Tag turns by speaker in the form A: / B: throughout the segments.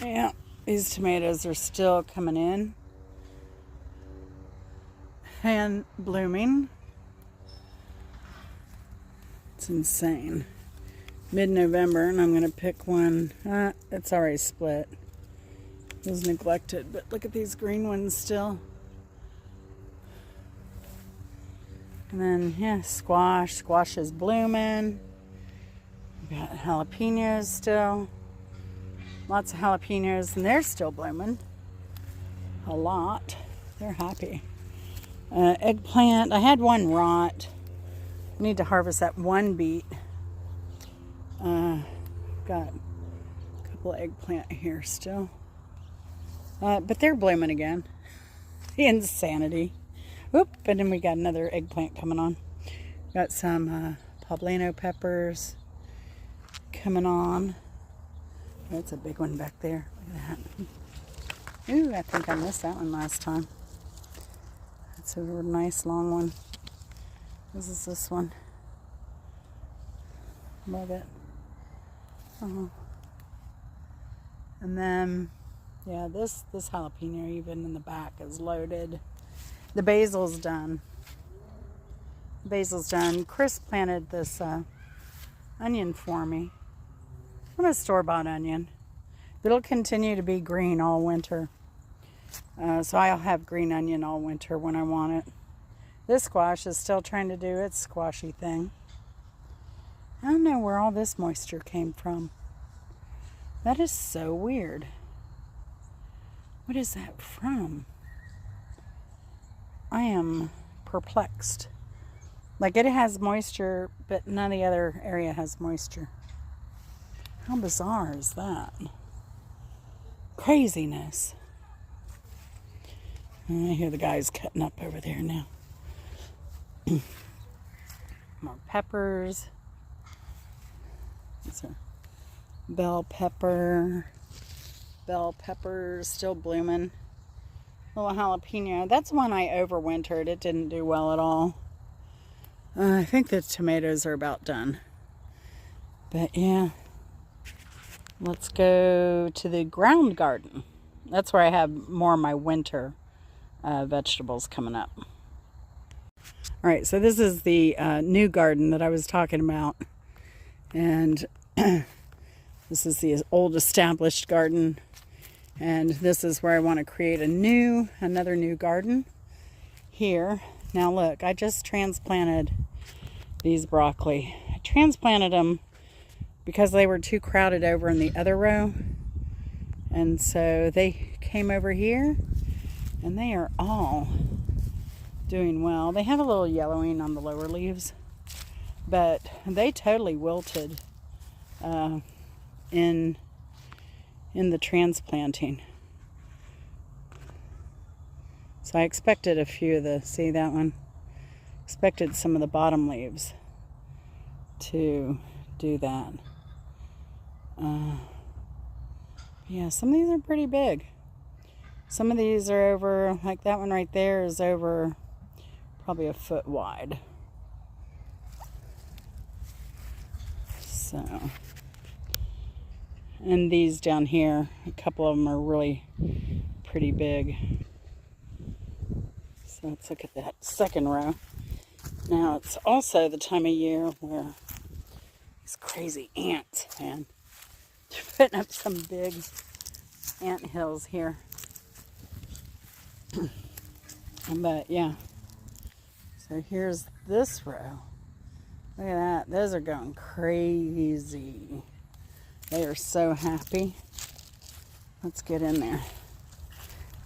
A: Yeah, these tomatoes are still coming in and blooming. It's insane. Mid-November, and I'm going to pick one. It's already split. It was neglected, but look at these green ones still. And then, yeah, squash. Squash is blooming. We got jalapenos still. Lots of jalapenos, and they're still blooming. A lot. They're happy. Eggplant. I had one rot. I need to harvest that one beet. Got a couple of eggplant here still. But they're blooming again. Insanity. Oop, and then we got another eggplant coming on. Got some poblano peppers coming on. That's a big one back there. Look at that. Ooh, I think I missed that one last time. That's a real nice long one. This is this one. Love it. And then, yeah, this jalapeno even in the back is loaded. The basil's done. Basil's done. Chris planted this onion for me. I'm a store-bought onion. It'll continue to be green all winter. So I'll have green onion all winter when I want it. This squash is still trying to do its squashy thing. I don't know where all this moisture came from. That is so weird. What is that from? I am perplexed. Like, it has moisture, but none of the other area has moisture. How bizarre is that? Craziness. I hear the guys cutting up over there now. More peppers. These are bell pepper. Bell peppers still blooming. Little jalapeno. That's one I overwintered. It didn't do well at all. I think the tomatoes are about done. But yeah. Let's go to the ground garden. That's where I have more of my winter vegetables coming up. All right, so this is the new garden that I was talking about. And this is the old established garden. And this is where I want to create another new garden here. Now look, I just transplanted these broccoli. I transplanted them because they were too crowded over in the other row. And so they came over here and they are all doing well. They have a little yellowing on the lower leaves, but they totally wilted in the transplanting. So I expected a few of the, see that one? Expected some of the bottom leaves to do that. Yeah, some of these are pretty big. Some of these are over, like that one right there is over probably a foot wide. So, and these down here, a couple of them are really pretty big. So let's look at that second row. Now it's also the time of year where these crazy ants, man. They're putting up some big ant hills here. But yeah. So here's this row. Look at that. Those are going crazy. They are so happy. Let's get in there.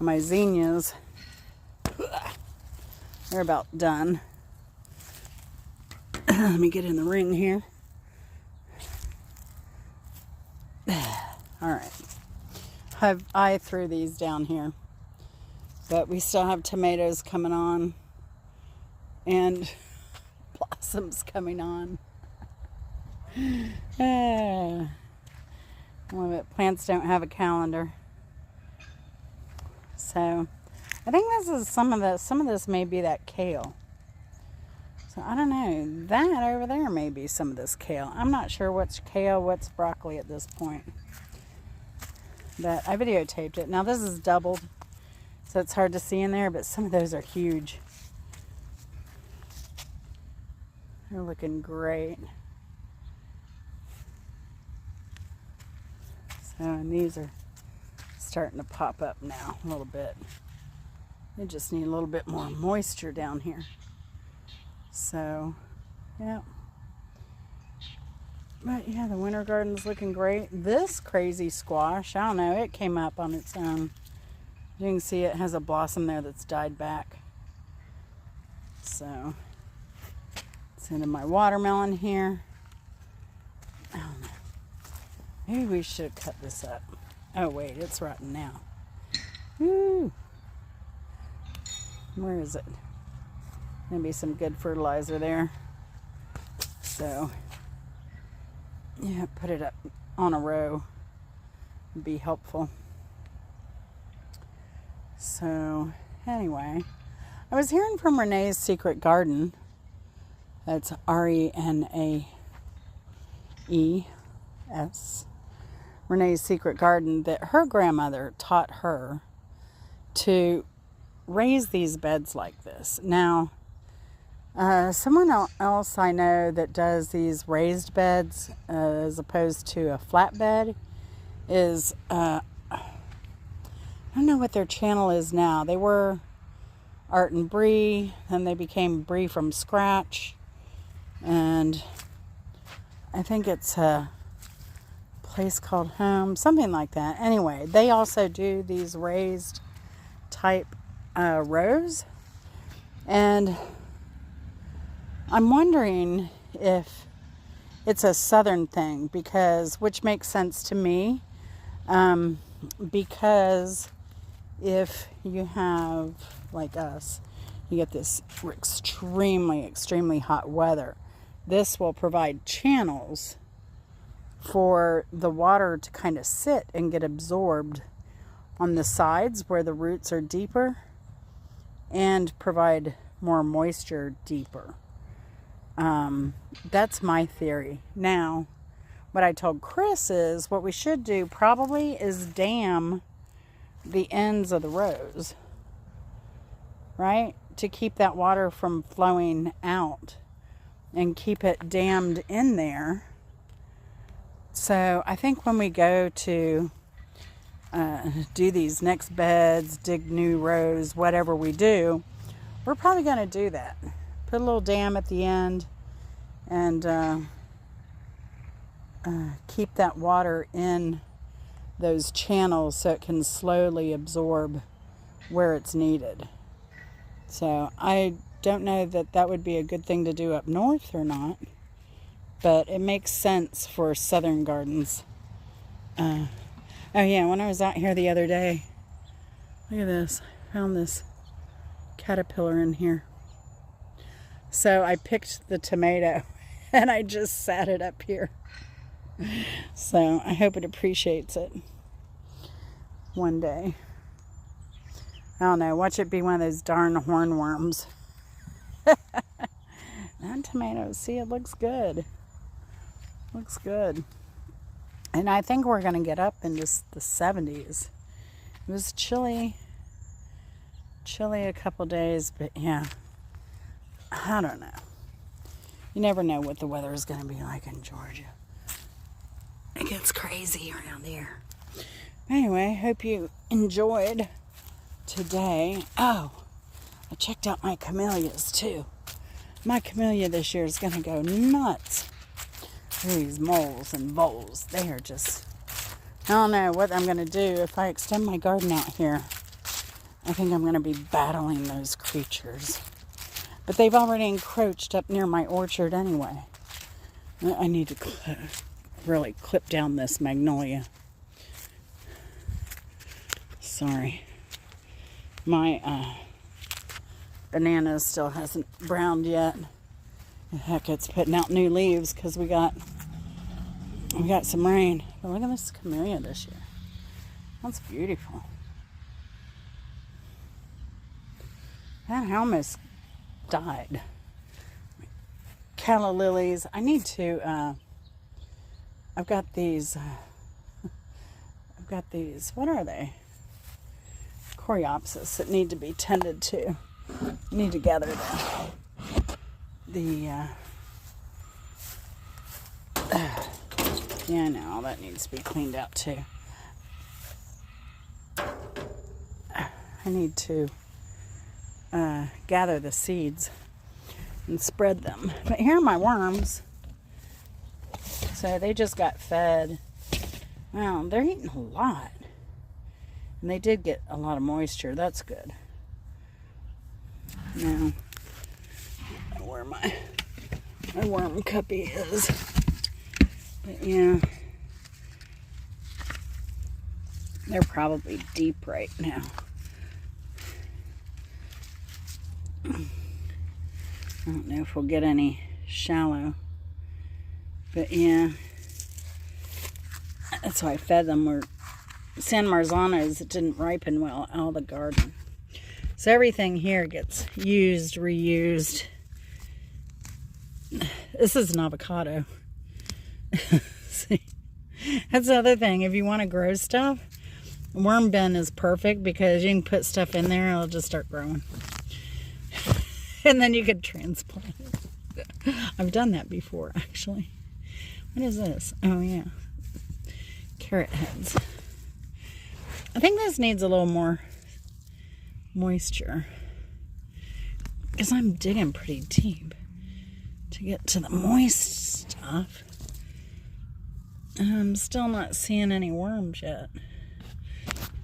A: My zinnias, they're about done. Let me get in the ring here. All right. I threw these down here. But we still have tomatoes coming on. And blossoms coming on. I love it. Plants don't have a calendar. So I think this is some of this may be that kale. So I don't know. That over there may be some of this kale. I'm not sure what's kale, what's broccoli at this point. But I videotaped it. Now this is doubled, so it's hard to see in there, but some of those are huge. They're looking great. So, and these are starting to pop up now a little bit. They just need a little bit more moisture down here. So, yeah. But yeah, the winter garden's looking great. This crazy squash, I don't know, it came up on its own. You can see it has a blossom there that's died back. So, it's into my watermelon here. I don't know. Maybe we should cut this up. Oh wait, it's rotten now. Woo! Where is it? Maybe some good fertilizer there. So, yeah, put it up on a row. Would be helpful. So, anyway, I was hearing from Renee's Secret Garden. That's Renaes. Renee's Secret Garden, that her grandmother taught her to raise these beds like this. Now, someone else I know that does these raised beds as opposed to a flat bed is, I don't know what their channel is now. They were Art and Bree, then they became Bree from Scratch, and I think it's a place called Home, something like that. Anyway, they also do these raised type rows, and I'm wondering if it's a southern thing, because, which makes sense to me, because if you have, like us, you get this extremely hot weather, this will provide channels for the water to kind of sit and get absorbed on the sides where the roots are deeper and provide more moisture deeper. That's my theory. Now, what I told Chris is what we should do probably is dam the ends of the rows, right? To keep that water from flowing out and keep it dammed in there. So I think when we go to do these next beds, dig new rows, whatever we do, we're probably going to do that. Put a little dam at the end and keep that water in those channels so it can slowly absorb where it's needed. So I don't know that that would be a good thing to do up north or not, but it makes sense for southern gardens. Oh yeah, when I was out here the other day, look at this, I found this caterpillar in here. So I picked the tomato and I just sat it up here. So I hope it appreciates it one day. I don't know, watch it be one of those darn hornworms. That tomato, see, it looks good. Looks good. And I think we're going to get up into the 70s. It was chilly a couple days, but yeah, I don't know. You never know what the weather is going to be like in Georgia. It gets crazy around here. Anyway, hope you enjoyed today. Oh, I checked out my camellias too. My camellia this year is going to go nuts. These moles and voles, they are just, I don't know what I'm going to do. If I extend my garden out here, I think I'm going to be battling those creatures. But they've already encroached up near my orchard anyway. I need to really clip down this magnolia. Sorry. My banana still hasn't browned yet. Heck, it's putting out new leaves because we got some rain. But look at this camellia this year. That's beautiful. That almost died. Calla lilies. I need to. I've got got these. What are they? Coreopsis that need to be tended to. Need to gather yeah, I know, all that needs to be cleaned out too. I need to gather the seeds and spread them. But here are my worms. So they just got fed. Wow, they're eating a lot. And they did get a lot of moisture. That's good. Now, where my worm cuppy is. But yeah, they're probably deep right now. I don't know if we'll get any shallow. But yeah, that's why I fed them. Were San Marzanos that didn't ripen well out of the garden. So everything here gets used, reused. This is an avocado. See, that's the other thing. If you want to grow stuff, worm bin is perfect because you can put stuff in there and it'll just start growing. And then you could transplant it. I've done that before, actually. What is this? Oh, yeah. Carrot heads. I think this needs a little more moisture. Because I'm digging pretty deep to get to the moist stuff. And I'm still not seeing any worms yet.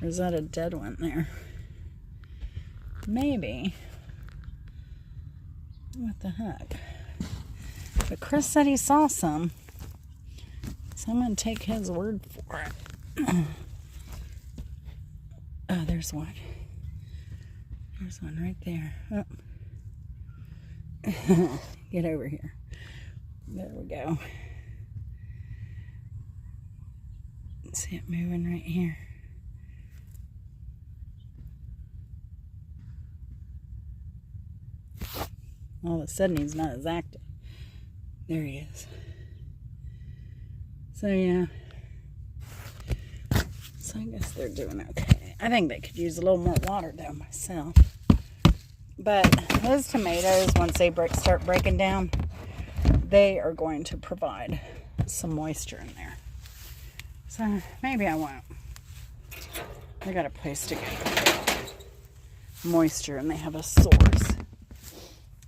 A: Or is that a dead one there? Maybe. What the heck? But Chris said he saw some. So I'm going to take his word for it. Oh, there's one. There's one right there. Oh. Get over here. There we go. See it moving right here. All of a sudden he's not as active. There he is. So yeah. So I guess they're doing okay. I think they could use a little more water though myself. But those tomatoes, once they start breaking down, they are going to provide some moisture in there. So maybe I won't. They got a place to get moisture and they have a source.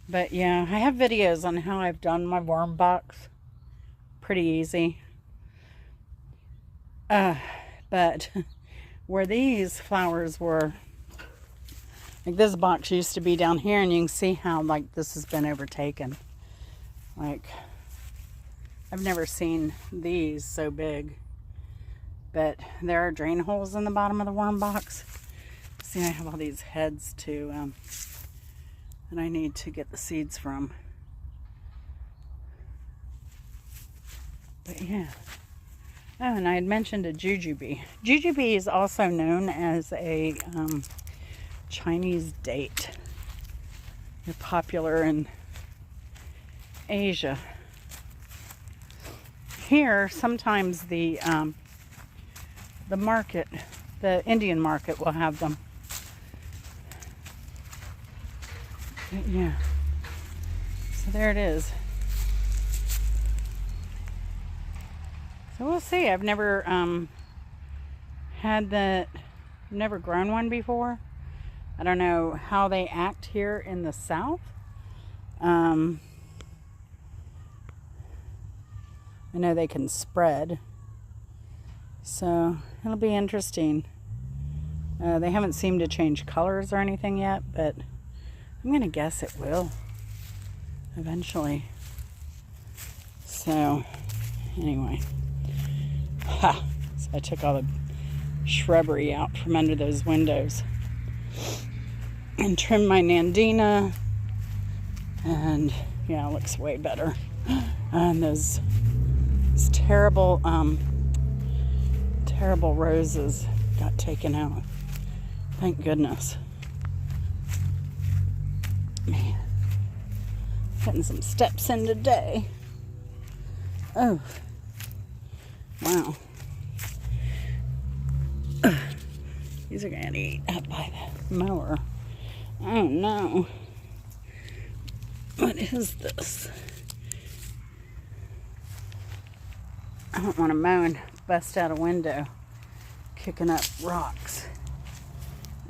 A: But yeah, I have videos on how I've done my worm box. Pretty easy. But where these flowers were, like this box used to be down here, and you can see how like this has been overtaken. Like, I've never seen these so big. But there are drain holes in the bottom of the worm box. See, I have all these heads to that I need to get the seeds from. But yeah. Oh, and I had mentioned a jujube. Jujube is also known as a Chinese date. They're popular in Asia. Here, sometimes the market, the Indian market, will have them. But yeah. So there it is. So we'll see. I've never never grown one before. I don't know how they act here in the South. I know they can spread. So it'll be interesting. They haven't seemed to change colors or anything yet, but I'm going to guess it will eventually. So anyway. Ha! So I took all the shrubbery out from under those windows and trimmed my Nandina, and yeah, it looks way better. And those terrible roses got taken out. Thank goodness. Man, getting some steps in today. Oh, wow. These are going to eat up by the mower. Oh no. What is this? I don't want to mow and bust out a window, kicking up rocks.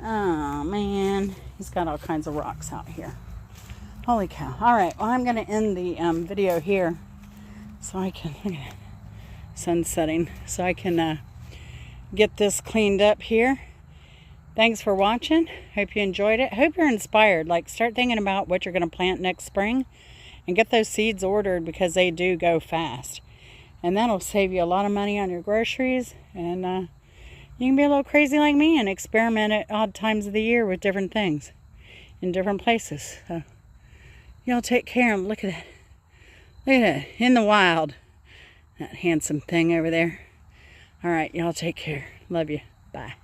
A: Oh man, he's got all kinds of rocks out here. Holy cow. Alright, well I'm going to end the video here so I can, look at it, sun setting, so I can get this cleaned up here. Thanks for watching. Hope you enjoyed it. Hope you're inspired. Like, start thinking about what you're going to plant next spring and get those seeds ordered, because they do go fast. And that'll save you a lot of money on your groceries. And you can be a little crazy like me and experiment at odd times of the year with different things in different places. So, y'all take care. Look at it. Look at it. In the wild. That handsome thing over there. All right, y'all take care. Love you. Bye.